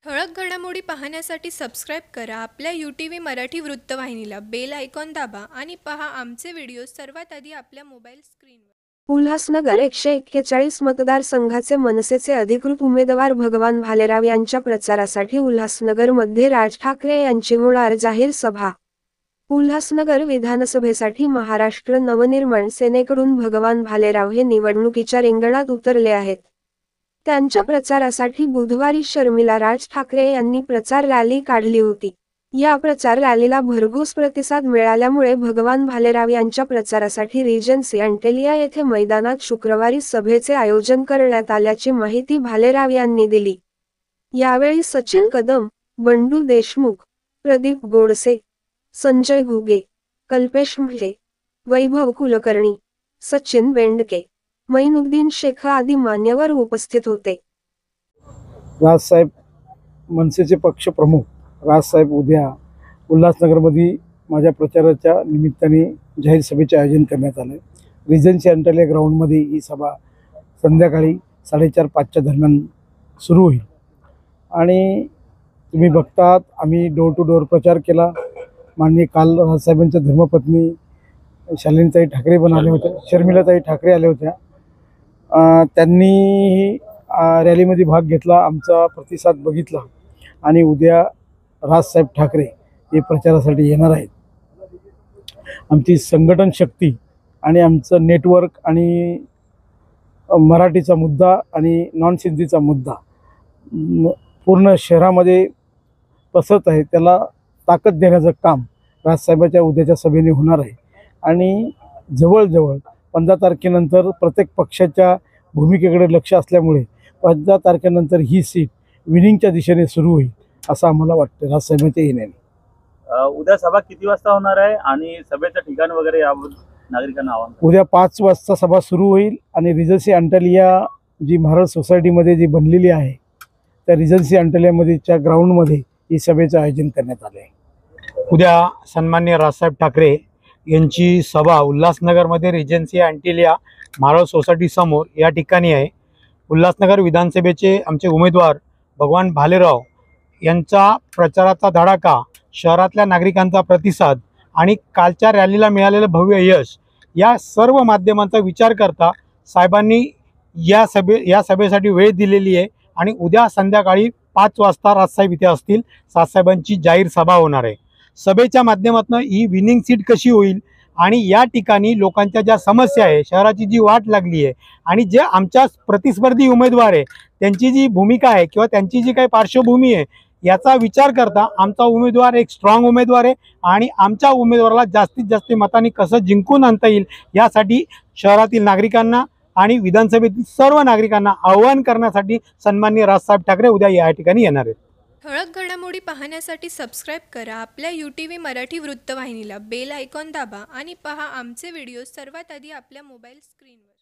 ठळक घडामोडी पाहण्यासाठी सबस्क्राईब करा आपल्या UTV मराठी वृत्तवाहिनीला. बेल आयकॉन दाबा आणि पहा आमचे व्हिडिओ सर्वात आधी आपल्या मोबाईल स्क्रीनवर. उल्हासनगर 141 मतदारसंघाचे मनसेचे अधिकृत उमेदवार भगवान भालेराव यांच्या प्रचारासाठी उल्हासनगरमध्ये राज ठाकरे यांची होणार जाहीर सभा. उल्हासनगर विधानसभेसाठी महाराष्ट्र नवनिर्माण सेनेकडून भगवान भालेराव हे निवडणुकीच्या रिंगणात उतरले आहेत. त्यांच्या प्रचारासाठी बुधवारी शर्मिला राज ठाकरे यांनी प्रचार रॅली काढली होती. या प्रचार रॅलीला भरघोस प्रतिसाद मिळाल्यामुळे भगवान भालेराव यांच्या प्रचारासाठी रिजन्सी अंटेलिया येथे मैदानात शुक्रवारी सभेचे आयोजन करण्यात आल्याची माहिती भालेराव यांनी दिली. यावेळी सचिन कदम, बंडू देशमुख, प्रदीप गोडसे, संजय घुगे, कल्पेश म्हे, वैभव कुलकर्णी, सचिन बेंडके, मैनुद्दीन शेख आदी मान्यवर उपस्थित होते. राजसाहेब मनसेचे पक्ष प्रमुख राजसाहेब उद्या उल्हासनगरमध्ये माझ्या प्रचाराच्या निमित्ताने जाहीर सभेचे आयोजन करण्यात आले. रिजन्सी अंटेलिया ग्राउंडमध्ये ही सभा संध्याकाळी 4:30-5च्या दरम्यान सुरू होईल. आणि तुम्ही बघतात आम्ही डोर टू डोर प्रचार केला. माननीय काल राजसाहेबांच्या धर्मपत्नी शालिनीताई ठाकरे पण आल्या होत्या, शर्मिलाताई ठाकरे आल्या होत्या. त्यांनी रॅलीमध्ये भाग घेतला, आमचा प्रतिसाद बघितला आणि उद्या राजसाहेब ठाकरे हे प्रचारासाठी येणार आहेत. आमची संघटन शक्ती आणि आमचं नेटवर्क आणि मराठीचा मुद्दा आणि नॉन सिंधीचा मुद्दा पूर्ण शहरामध्ये पसरत आहे. त्याला ताकद देण्याचं काम राजसाहेबाच्या उद्याच्या सभेने होणार आहे. आणि जवळजवळ 15 तारखेनंतर प्रत्येक पक्षाच्या भूमिकेकडे लक्ष असल्यामुळे 15 तारखेनंतर ही सीट विनिंगच्या दिशेने सुरू होईल असं आम्हाला वाटतं राजसाहेबांच्या येण्याने. उद्या सभा किती वाजता होणार आहे आणि सभेचं ठिकाण वगैरे यावर नागरिकांना आवाहन? उद्या 5 वाजता सभा सुरू होईल आणि रिजन्सी अंटेलिया जी महाराज सोसायटीमध्ये जी बनलेली आहे त्या रिजन्सी अंटेलियामध्येच्या ग्राउंडमध्ये ही सभेचं आयोजन करण्यात आले आहे. उद्या सन्माननीय राजसाहेब ठाकरे यांची सभा उल्हासनगरमध्ये रिजन्सी अंटेलिया महाराज सोसायटी समोर या ठिकाणी आहे. उल्हासनगर विधानसभेचे आमचे उमेदवार भगवान भालेराव यांचा प्रचाराचा धडाका, शहरातल्या नागरिकांचा प्रतिसाद आणि कालच्या रॅलीला मिळालेलं भव्य यश या सर्व माध्यमांचा विचार करता साहेबांनी या सभेसाठी वेळ दिलेली आहे. आणि उद्या संध्याकाळी 5 वाजता राजसाहेब इथे असतील. राजसाहेबांची जाहीर सभा होणार आहे. सभेच्या माध्यमातून ही विनिंग सीट कशी होईल आणि या ठिकाणी लोकांच्या ज्या समस्या आहे, शहराची जी वाट लागली आहे आणि जे आमच्या प्रतिस्पर्धी उमेदवार आहे त्यांची जी भूमिका आहे किंवा त्यांची जी काही पार्श्वभूमी आहे याचा विचार करता आमचा उमेदवार एक स्ट्रॉंग उमेदवार आहे. आणि आमच्या उमेदवाराला जास्तीत जास्त मतांनी कसं जिंकून आणता येईल यासाठी शहरातील नागरिकांना आणि विधानसभेतील सर्व नागरिकांना आवाहन करण्यासाठी सन्माननीय राजसाहेब ठाकरे उद्या या ठिकाणी येणार आहेत. ठळक घडामोडी पाहण्यासाठी सबस्क्राईब करा आपल्या UTV मराठी वृत्तवाहिनीला. बेल आयकॉन दाबा आणि पहा आमचे व्हिडिओ सर्वात आधी आपल्या मोबाईल स्क्रीनवर.